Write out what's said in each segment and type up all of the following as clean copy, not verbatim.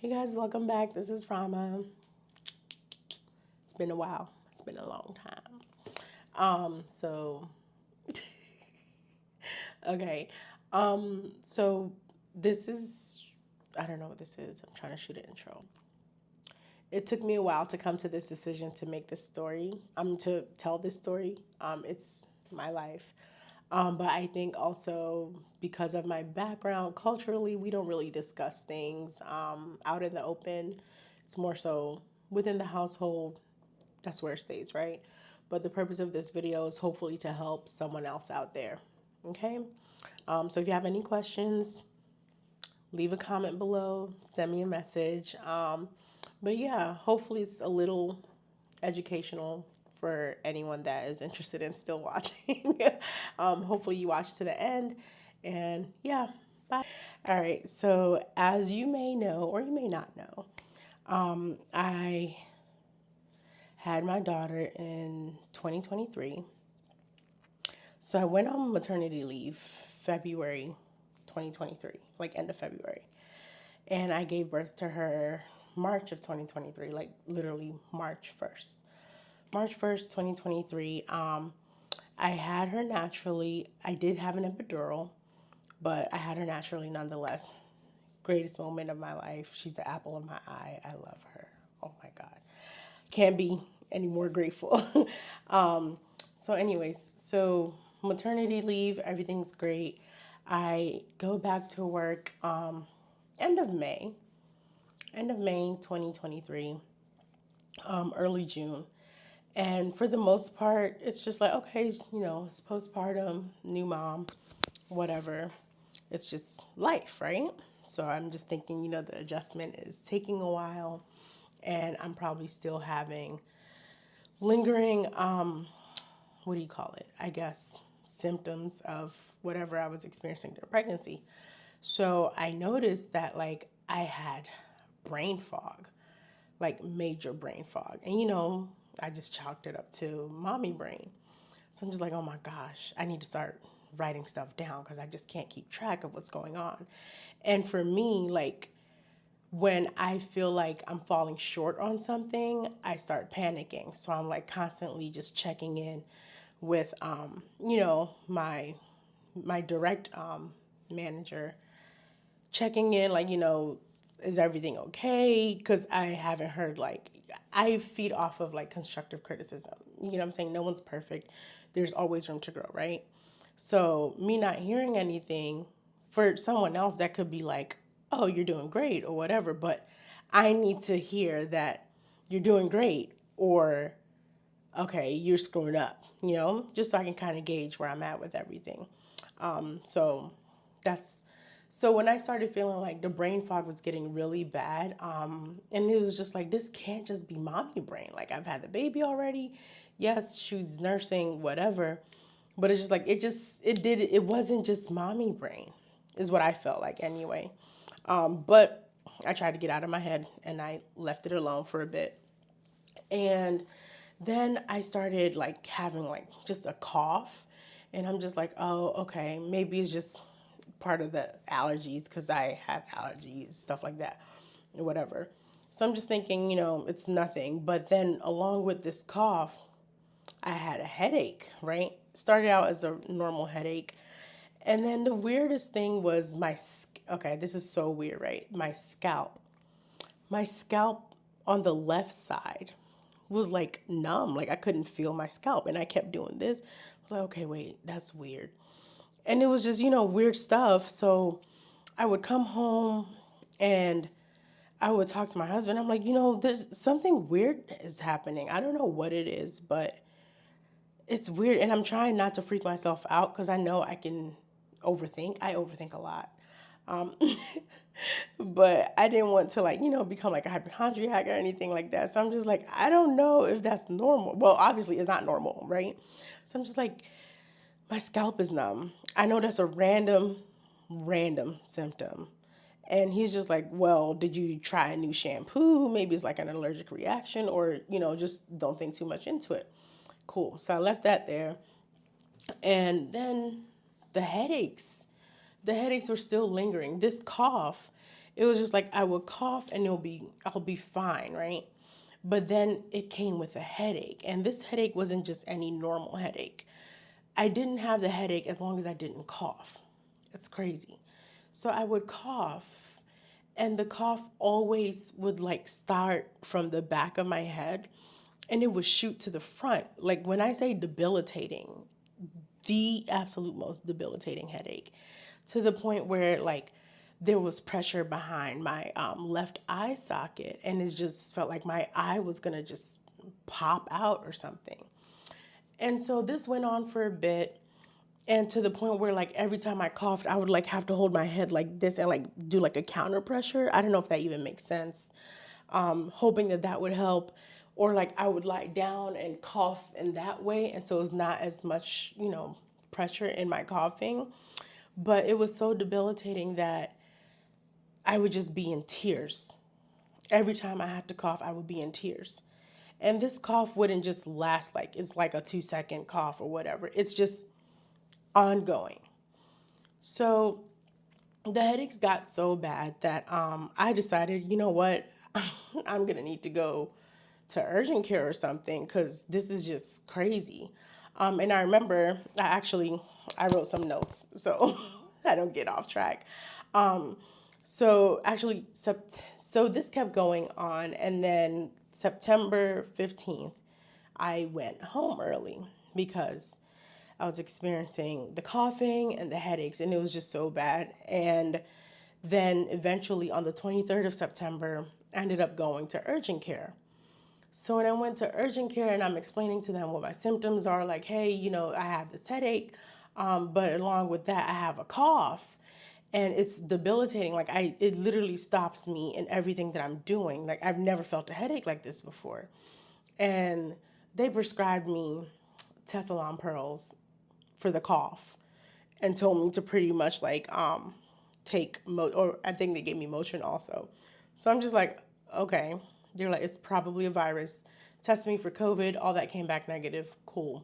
Hey guys, welcome back. This is Rama. It's been a while. It's been a long time. So okay. So this is I don't know what this is. I'm trying to shoot an intro. It took me a while to come to this decision to make this story. To tell this story. It's my life. But I think also because of my background culturally, we don't really discuss things out in the open. It's more so within the household. That's where it stays, right? But the purpose of this video is hopefully to help someone else out there. Okay? So if you have any questions, leave a comment below, send me a message. But yeah, hopefully it's a little educational for anyone that is interested in still watching. Hopefully you watch to the end. And yeah, bye. All right, so as you may know, or you may not know, I had my daughter in 2023. So I went on maternity leave February 2023, like end of February. And I gave birth to her March of 2023, like literally March 1st. March 1st, 2023. I had her naturally. I did have an epidural, but I had her naturally nonetheless. Greatest moment of my life. She's the apple of my eye. I love her. Oh my God. Can't be any more grateful. So maternity leave, everything's great. I go back to work end of May, 2023, early June. And for the most part, it's just like, okay, it's postpartum, new mom, whatever. It's just life, right? So I'm just thinking, the adjustment is taking a while, and I'm probably still having lingering, what do you call it? I guess symptoms of whatever I was experiencing during pregnancy. So I noticed that like I had brain fog, like major brain fog. And I just chalked it up to mommy brain. So I'm just like, oh my gosh, I need to start writing stuff down because I just can't keep track of what's going on. And for me, like when I feel like I'm falling short on something, I start panicking. So I'm like constantly just checking in with, my direct manager, checking in, like, is everything okay? Because I haven't heard, like, I feed off of like constructive criticism. You know what I'm saying? No one's perfect. There's always room to grow, right? So me not hearing anything, for someone else that could be like, oh, you're doing great or whatever, but I need to hear that you're doing great or okay, you're screwing up, just so I can kind of gauge where I'm at with everything. So that's so when I started feeling like the brain fog was getting really bad, and it was just like, this can't just be mommy brain. Like I've had the baby already. Yes, she's nursing, whatever. But it's just like it wasn't just mommy brain, is what I felt like anyway. But I tried to get out of my head and I left it alone for a bit. And then I started like having like just a cough. And I'm just like, oh, okay, maybe it's just part of the allergies because I have allergies, stuff like that, or whatever. So I'm just thinking, it's nothing. But then along with this cough, I had a headache, right? Started out as a normal headache. And then the weirdest thing was okay, this is so weird, right? My scalp on the left side was like numb. Like I couldn't feel my scalp. And I kept doing this. I was like, okay, wait, that's weird. And it was just, weird stuff. So I would come home and I would talk to my husband. I'm like, there's something weird is happening. I don't know what it is, but it's weird. And I'm trying not to freak myself out because I know I can overthink. I overthink a lot. Um, but I didn't want to like, become like a hypochondriac or anything like that. So I'm just like, I don't know if that's normal. Well, obviously it's not normal, right? So I'm just like, my scalp is numb. I know that's a random symptom. And he's just like, well, did you try a new shampoo? Maybe it's like an allergic reaction or, just don't think too much into it. Cool. So I left that there. And then the headaches. The headaches were still lingering. This cough, It was just like I would cough and I'll be fine, right? But then it came with a headache, and this headache wasn't just any normal headache. I didn't have the headache as long as I didn't cough. It's crazy. So I would cough, and the cough always would like start from the back of my head and it would shoot to the front. Like when I say debilitating, the absolute most debilitating headache, to the point where like there was pressure behind my left eye socket, and it just felt like my eye was gonna just pop out or something. And so this went on for a bit, and to the point where like every time I coughed, I would like have to hold my head like this and like do like a counter pressure. I don't know if that even makes sense. Hoping that that would help, or like I would lie down and cough in that way, and so it's not as much, pressure in my coughing. But it was so debilitating that I would just be in tears. Every time I had to cough, I would be in tears. And this cough wouldn't just last like it's like a 2 second cough or whatever. It's just ongoing. So the headaches got so bad that I decided, you know what, I'm gonna need to go to urgent care or something because this is just crazy. And I remember I wrote some notes so I don't get off track. So actually, so this kept going on, and then September 15th, I went home early because I was experiencing the coughing and the headaches, and it was just so bad. And then eventually on the 23rd of September, I ended up going to urgent care. So when I went to urgent care and I'm explaining to them what my symptoms are, like, hey, I have this headache, but along with that, I have a cough, and it's debilitating. Like it literally stops me in everything that I'm doing. Like I've never felt a headache like this before, and they prescribed me Tessalon pearls for the cough and told me to pretty much like or I think they gave me Motrin also. So I'm just like, okay. They're like, it's probably a virus. Test me for COVID. All that came back negative. Cool.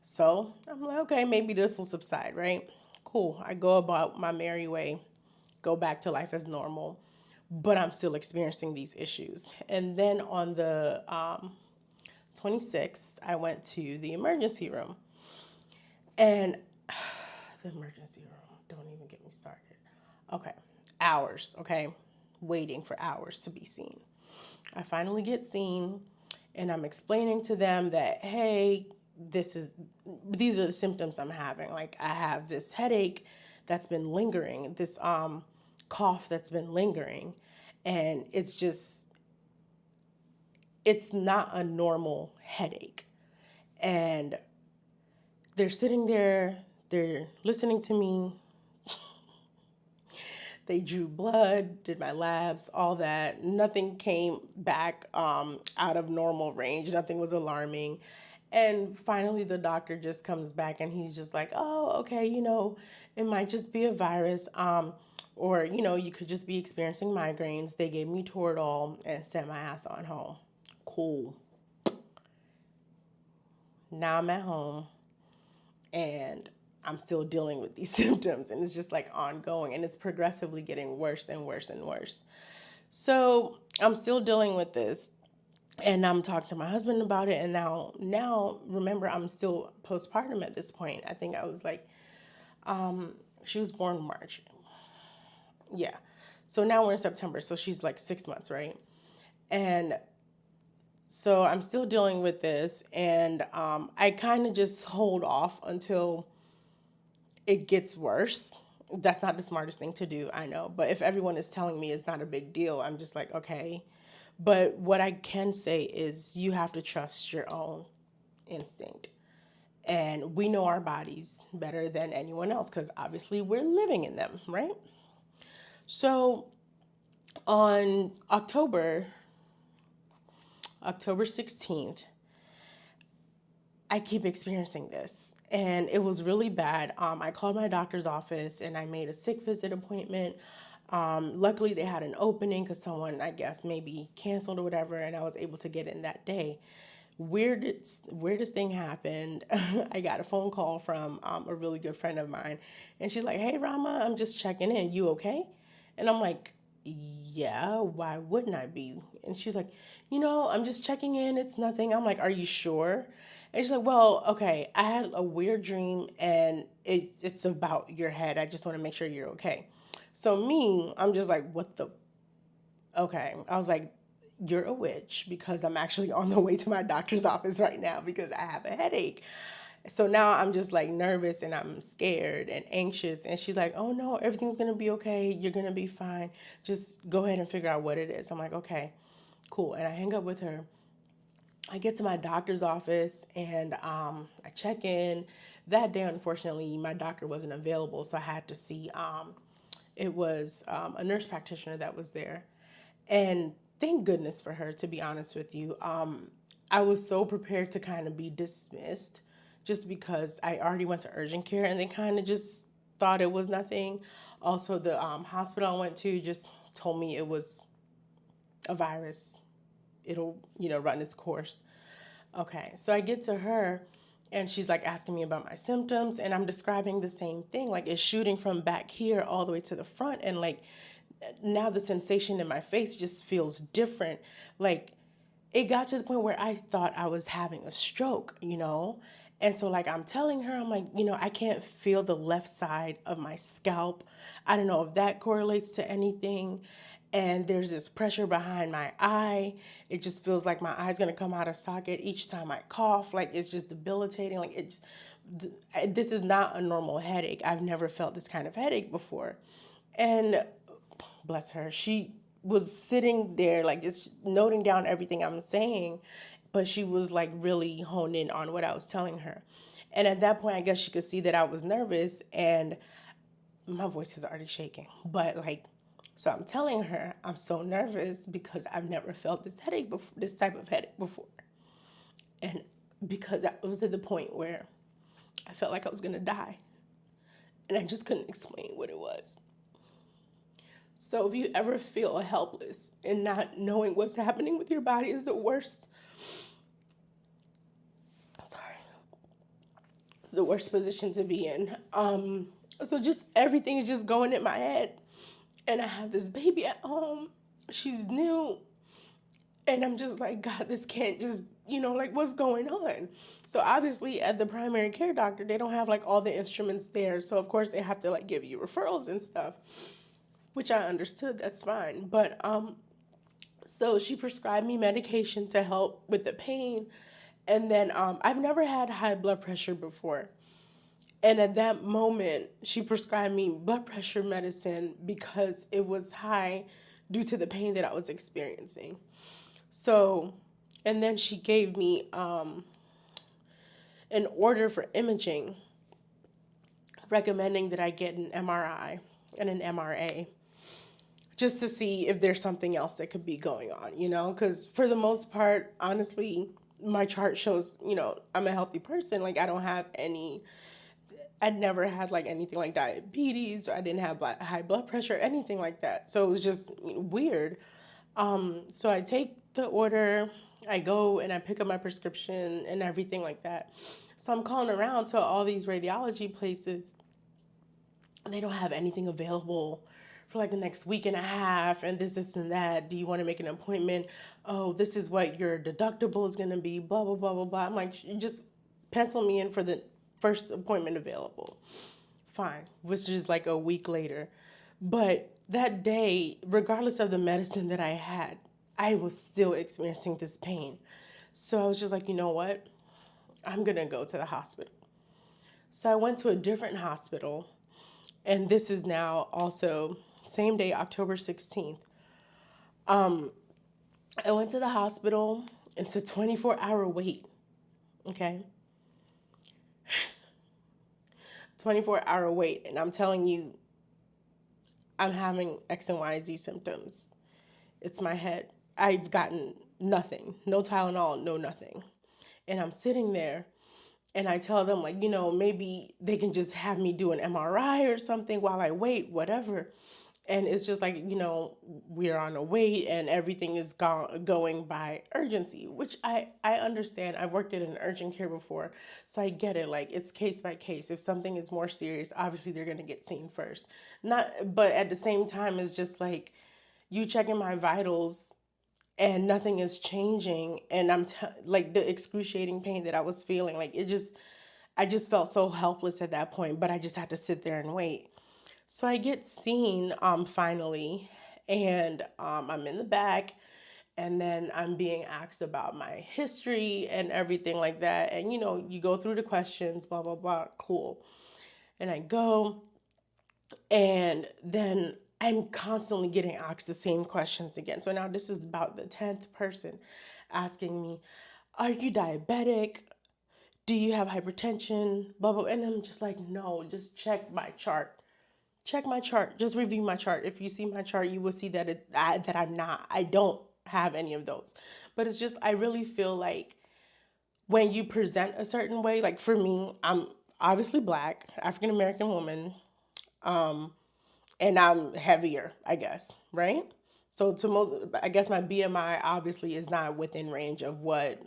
So I'm like, okay, maybe this will subside, right? Cool. I go about my merry way, go back to life as normal, but I'm still experiencing these issues. And then on the 26th, I went to the emergency room. And the emergency room, don't even get me started. Okay, hours, okay, waiting for hours to be seen. I finally get seen, and I'm explaining to them that, hey, these are the symptoms I'm having. Like I have this headache that's been lingering, this cough that's been lingering, and it's not a normal headache. And they're sitting there, they're listening to me. They drew blood, did my labs, all that. Nothing came back out of normal range. Nothing was alarming. And finally, the doctor just comes back and he's just like, oh, okay, it might just be a virus. Or, you could just be experiencing migraines. They gave me Toradol and sent my ass on home. Cool. Now I'm at home and I'm still dealing with these symptoms, and it's just like ongoing, and it's progressively getting worse and worse and worse. So I'm still dealing with this, and I'm talking to my husband about it. And now remember, I'm still postpartum at this point. I think I was like, she was born March. Yeah. So now we're in September. So she's like 6 months, right? And so I'm still dealing with this, and I kind of just hold off until it gets worse. That's not the smartest thing to do, I know. But if everyone is telling me it's not a big deal, I'm just like, okay. But what I can say is you have to trust your own instinct. And we know our bodies better than anyone else because obviously we're living in them, right? So on October 16th, I keep experiencing this. And it was really bad. I called my doctor's office and I made a sick visit appointment. Luckily, they had an opening because someone, I guess, maybe canceled or whatever, and I was able to get in that day. Weirdest thing happened. I got a phone call from a really good friend of mine, and she's like, "Hey, Rama, I'm just checking in. You okay?" And I'm like, yeah, why wouldn't I be? And she's like, I'm just checking in. It's nothing. I'm like, are you sure? And she's like, well, okay, I had a weird dream and it's about your head. I just want to make sure you're okay. So me, I'm just like, what the? Okay. I was like, you're a witch because I'm actually on the way to my doctor's office right now because I have a headache. So now I'm just like nervous and I'm scared and anxious. And she's like, oh no, everything's going to be okay. You're going to be fine. Just go ahead and figure out what it is. I'm like, okay, cool. And I hang up with her. I get to my doctor's office and I check in. That day, unfortunately, my doctor wasn't available. So I had to see, it was a nurse practitioner that was there. And thank goodness for her, to be honest with you. I was so prepared to kind of be dismissed just because I already went to urgent care and they kind of just thought it was nothing. Also, the hospital I went to just told me it was a virus. It'll, run its course. Okay, so I get to her and she's like asking me about my symptoms and I'm describing the same thing. Like it's shooting from back here all the way to the front and like now the sensation in my face just feels different. Like it got to the point where I thought I was having a stroke. And so like I'm telling her, I'm like, I can't feel the left side of my scalp. I don't know if that correlates to anything. And there's this pressure behind my eye. It just feels like my eye's gonna come out of socket each time I cough. Like it's just debilitating. Like this is not a normal headache. I've never felt this kind of headache before. And bless her, she was sitting there like just noting down everything I'm saying, but she was like really honed in on what I was telling her. And at that point, I guess she could see that I was nervous and my voice is already shaking. But like, so I'm telling her I'm so nervous because I've never felt this headache before, this type of headache before. And because I was at the point where I felt like I was gonna die and I just couldn't explain what it was. So if you ever feel helpless and not knowing what's happening with your body is the worst, sorry, it's the worst position to be in. So just everything is just going in my head. And I have this baby at home. She's new. And I'm just like, God, this can't just, like what's going on? So obviously at the primary care doctor, they don't have like all the instruments there. So of course they have to like give you referrals and stuff, which I understood, that's fine. But so she prescribed me medication to help with the pain. And then I've never had high blood pressure before. And at that moment, she prescribed me blood pressure medicine because it was high due to the pain that I was experiencing. So, and then she gave me an order for imaging, recommending that I get an MRI and an MRA just to see if there's something else that could be going on, because for the most part, honestly, my chart shows, I'm a healthy person. Like, I don't have I'd never had like anything like diabetes or I didn't have high blood pressure, anything like that. So it was just weird. So I take the order, I go and I pick up my prescription and everything like that. So I'm calling around to all these radiology places and they don't have anything available for like the next week and a half and this and that. Do you want to make an appointment? Oh, this is what your deductible is going to be, blah, blah, blah, blah, blah. I'm like, just pencil me in for the first appointment available. Fine, which is like a week later. But that day, regardless of the medicine that I had, I was still experiencing this pain. So I was just like, you know what? I'm going to go to the hospital. So I went to a different hospital, and this is now also same day, October 16th. I went to the hospital. It's a 24-hour wait, okay? 24-hour wait, and I'm telling you, I'm having X and Y, Z symptoms. It's my head. I've gotten nothing, no Tylenol, no nothing. And I'm sitting there and I tell them, like, maybe they can just have me do an MRI or something while I wait, whatever. And it's just like, we're on a wait and everything is going by urgency, which I understand. I've worked in an urgent care before, so I get it. Like, it's case by case. If something is more serious, obviously they're going to get seen first. Not, but at the same time, it's just like, you checking my vitals and nothing is changing, and like the excruciating pain that I was feeling, like I just felt so helpless at that point, but I just had to sit there and wait. So I get seen finally, and I'm in the back, and then I'm being asked about my history and everything like that. And you go through the questions, blah blah blah, cool. And I go, and then I'm constantly getting asked the same questions again. So now this is about the 10th person asking me, "Are you diabetic? Do you have hypertension?" Blah blah. And I'm just like, "No, just check my chart. Check my chart. Just review my chart. If you see my chart, you will see that that I'm not. I don't have any of those." But it's just I really feel like when you present a certain way, like for me, I'm obviously black, African American woman, and I'm heavier, I guess, right? So to most, I guess my BMI obviously is not within range of what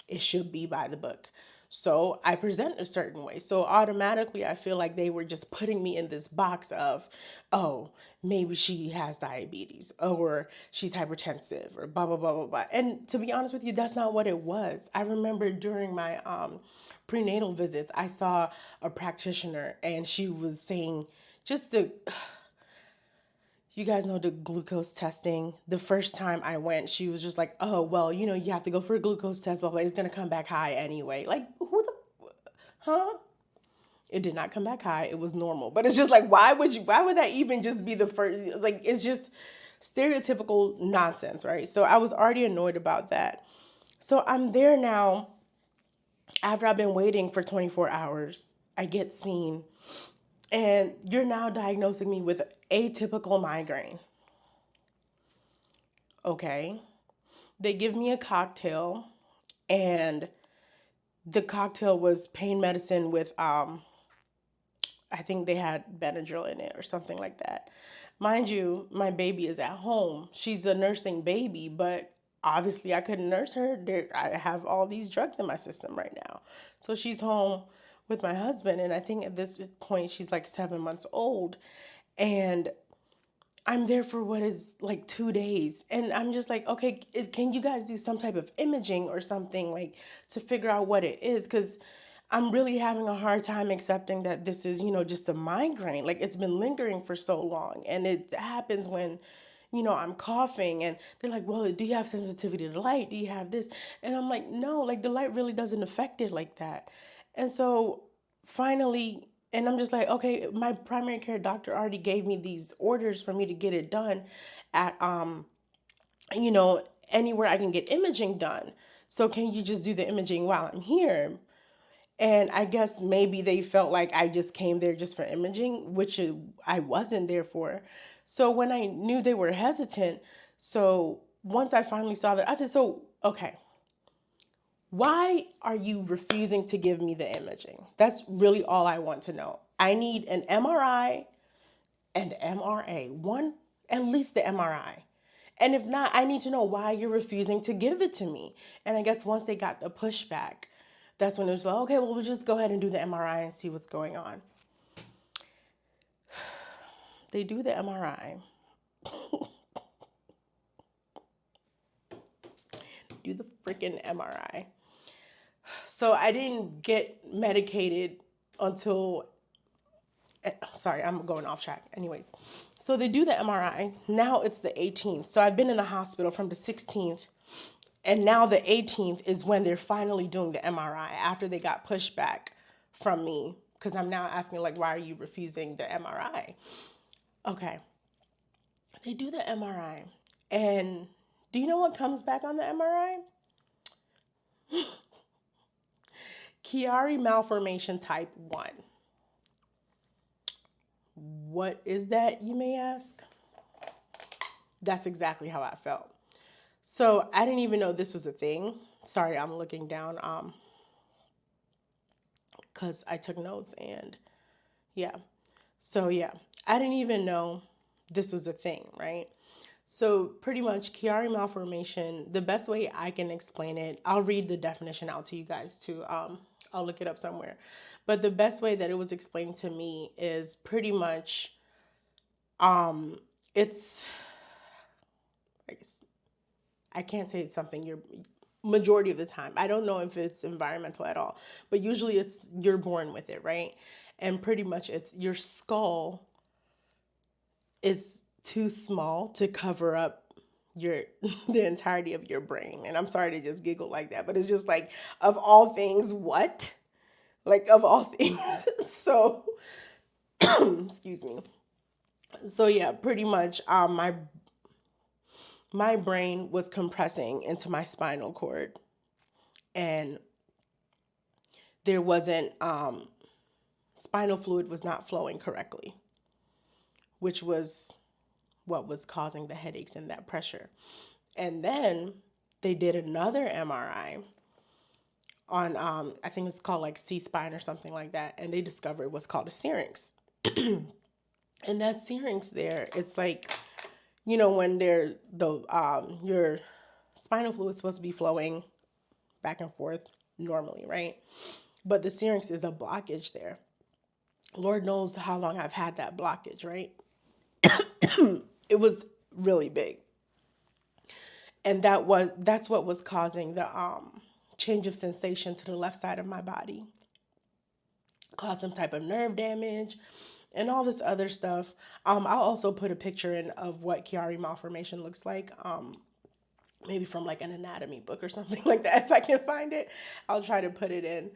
it should be by the book. So I present a certain way. So automatically, I feel like they were just putting me in this box of, oh, maybe she has diabetes or she's hypertensive or blah, blah, blah, blah, blah. And to be honest with you, that's not what it was. I remember during my prenatal visits, I saw a practitioner and she was saying, just to, you guys know the glucose testing. The first time I went, she was just like, "Oh, well, you have to go for a glucose test, but it's gonna come back high anyway." Like, who the, huh? It did not come back high. It was normal. But it's just like, why would that even just be the first? Like, it's just stereotypical nonsense, right? So I was already annoyed about that. So I'm there now. After I've been waiting for 24 hours, I get seen, and you're now diagnosing me with atypical migraine. Okay. They give me a cocktail, and the cocktail was pain medicine with I think they had Benadryl in it or something like that. Mind you, my baby is at home. She's a nursing baby, but obviously I couldn't nurse her. I have all these drugs in my system right now. So she's home with my husband, and I think at this point she's like 7 months old. And I'm there for what is like 2 days. And I'm just like, okay, can you guys do some type of imaging or something like to figure out what it is? Because I'm really having a hard time accepting that this is, just a migraine. Like it's been lingering for so long. And it happens when, I'm coughing, and they're like, well, do you have sensitivity to light? Do you have this? And I'm like, no, like the light really doesn't affect it like that. And so finally, and I'm just like, okay, my primary care doctor already gave me these orders for me to get it done at you know, anywhere I can get imaging done. So can you just do the imaging while I'm here? And I guess maybe they felt like I just came there just for imaging, which I wasn't there for. So when I knew they were hesitant, so once I finally saw that, I said, so, okay, why are you refusing to give me the imaging? That's really all I want to know. I need an MRI and MRA, one, at least the MRI. And if not, I need to know why you're refusing to give it to me. And I guess once they got the pushback, that's when it was like, okay, well, we'll just go ahead and do the MRI and see what's going on. They do the MRI, do the freaking MRI. So I didn't get medicated until, sorry, I'm going off track. Anyways, so they do the MRI. Now it's the 18th. So I've been in the hospital from the 16th. And now the 18th is when they're finally doing the MRI after they got pushback from me. Because I'm now asking, like, why are you refusing the MRI? Okay. They do the MRI. And do you know what comes back on the MRI? Chiari malformation type 1. What is that, you may ask? That's exactly how I felt. So I didn't even know this was a thing. Sorry, I'm looking down because I took notes, and yeah. So yeah, I didn't even know this was a thing, right? So pretty much Chiari malformation, the best way I can explain it, I'll read the definition out to you guys too. I'll look it up somewhere. But the best way that it was explained to me is pretty much it's Like, I can't say it's something you're majority of the time. I don't know if it's environmental at all, but usually it's you're born with it, right? And pretty much it's your skull is too small to cover up your the entirety of your brain. And I'm sorry to just giggle like that, but it's just like of all things, what? Like of all things. So excuse me. So yeah, pretty much my brain was compressing into my spinal cord, and there wasn't spinal fluid was not flowing correctly, which was what was causing the headaches and that pressure. And then they did another MRI on I think it's called like C spine or something like that, and they discovered what's called a syrinx. And that syrinx there, it's like, you know, when they're the your spinal fluid is supposed to be flowing back and forth normally, right? But the syrinx is a blockage there. Lord knows how long I've had that blockage, right? It was really big. And that's what was causing the change of sensation to the left side of my body. Caused some type of nerve damage and all this other stuff. I'll also put a picture in of what Chiari malformation looks like. Maybe from like an anatomy book or something like that. If I can find it, I'll try to put it in.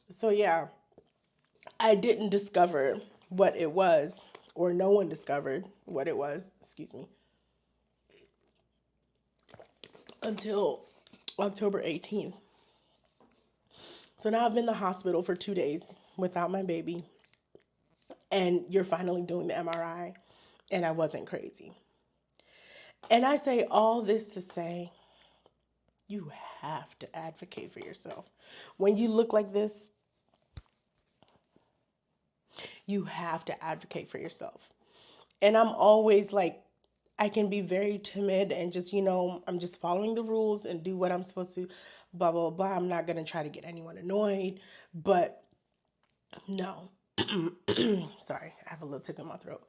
So yeah, I didn't discover what it was, or no one discovered what it was, excuse me, until October 18th. So now I've been in the hospital for 2 days without my baby, and you're finally doing the MRI, and I wasn't crazy. And I say all this to say, you have to advocate for yourself. When you look like this, you have to advocate for yourself. And I'm always like, I can be very timid and just, I'm just following the rules and do what I'm supposed to, blah, blah, blah. I'm not going to try to get anyone annoyed. But no, sorry, I have a little tickle in my throat.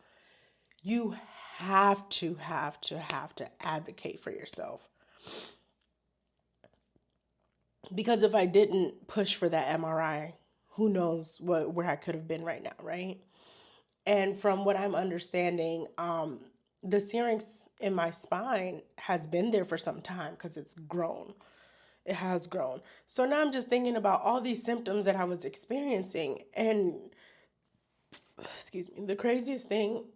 You have to advocate for yourself. Because if I didn't push for that MRI, who knows where I could have been right now, right? And from what I'm understanding, the syrinx in my spine has been there for some time because it's grown. It has grown. So now I'm just thinking about all these symptoms that I was experiencing. And, excuse me, the craziest thing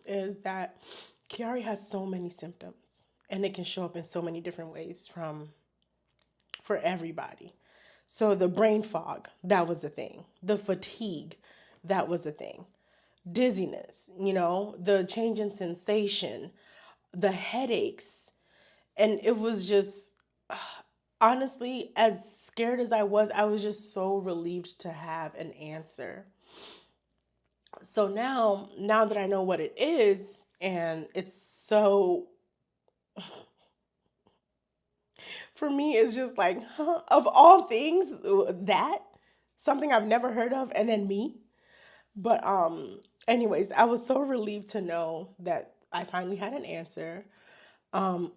is that Chiari has so many symptoms, and it can show up in so many different ways for everybody. So the brain fog, that was a thing. The fatigue, that was a thing. Dizziness, the change in sensation, the headaches. And it was just, honestly, as scared as I was just so relieved to have an answer. So now that I know what it is, and it's so, for me, it's just like, of all things, that, something I've never heard of, and then me. But anyways, I was so relieved to know that I finally had an answer. Oh,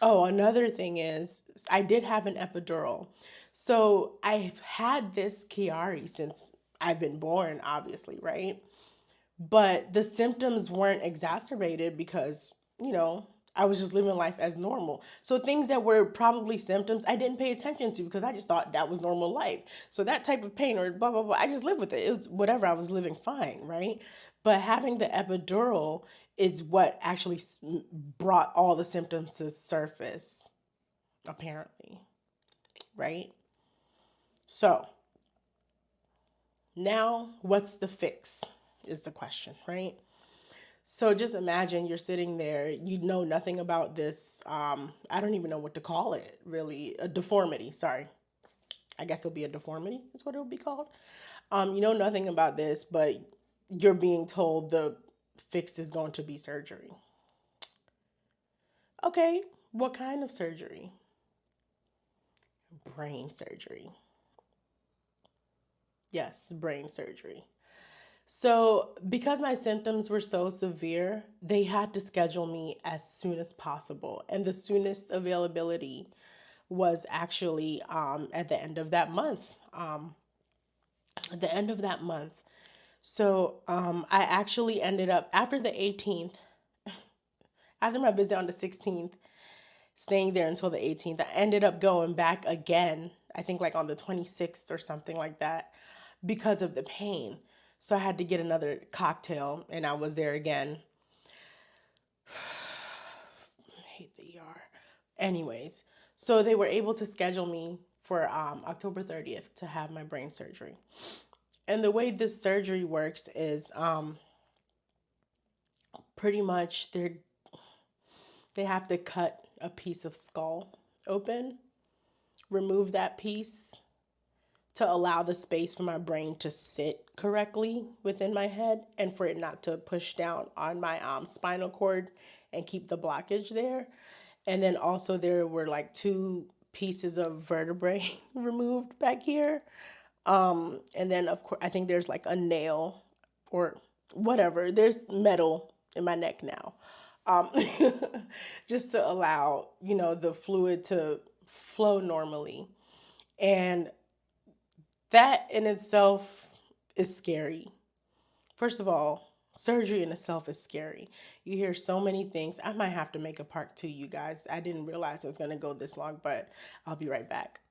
another thing is I did have an epidural. So I've had this Chiari since I've been born, obviously, right? But the symptoms weren't exacerbated because, I was just living life as normal. So things that were probably symptoms I didn't pay attention to because I just thought that was normal life. So that type of pain or blah, blah, blah, I just lived with it. It was whatever, I was living fine, right? But having the epidural is what actually brought all the symptoms to surface, apparently, right? So now what's the fix is the question, right? So just imagine you're sitting there, you know nothing about this. I don't even know what to call it, really. A deformity, sorry. I guess it'll be a deformity, is what it'll be called. You know nothing about this, but you're being told the fix is going to be surgery. Okay, what kind of surgery? Brain surgery. Yes, brain surgery. So, because my symptoms were so severe, they had to schedule me as soon as possible. And the soonest availability was actually at the end of that month. At the end of that month. So, I actually ended up, after the 18th, after my visit on the 16th, staying there until the 18th, I ended up going back again, I think like on the 26th or something like that, because of the pain. So I had to get another cocktail and I was there again. I hate the ER. Anyways, so they were able to schedule me for October 30th to have my brain surgery. And the way this surgery works is pretty much they have to cut a piece of skull open, remove that piece to allow the space for my brain to sit correctly within my head and for it not to push down on my spinal cord and keep the blockage there. And then also there were like two pieces of vertebrae removed back here. And then of course I think there's like a nail or whatever. There's metal in my neck now. Um, just to allow, the fluid to flow normally. And that in itself is scary. First of all, surgery in itself is scary. You hear so many things. I might have to make a part two, you guys. I didn't realize it was going to go this long, but I'll be right back.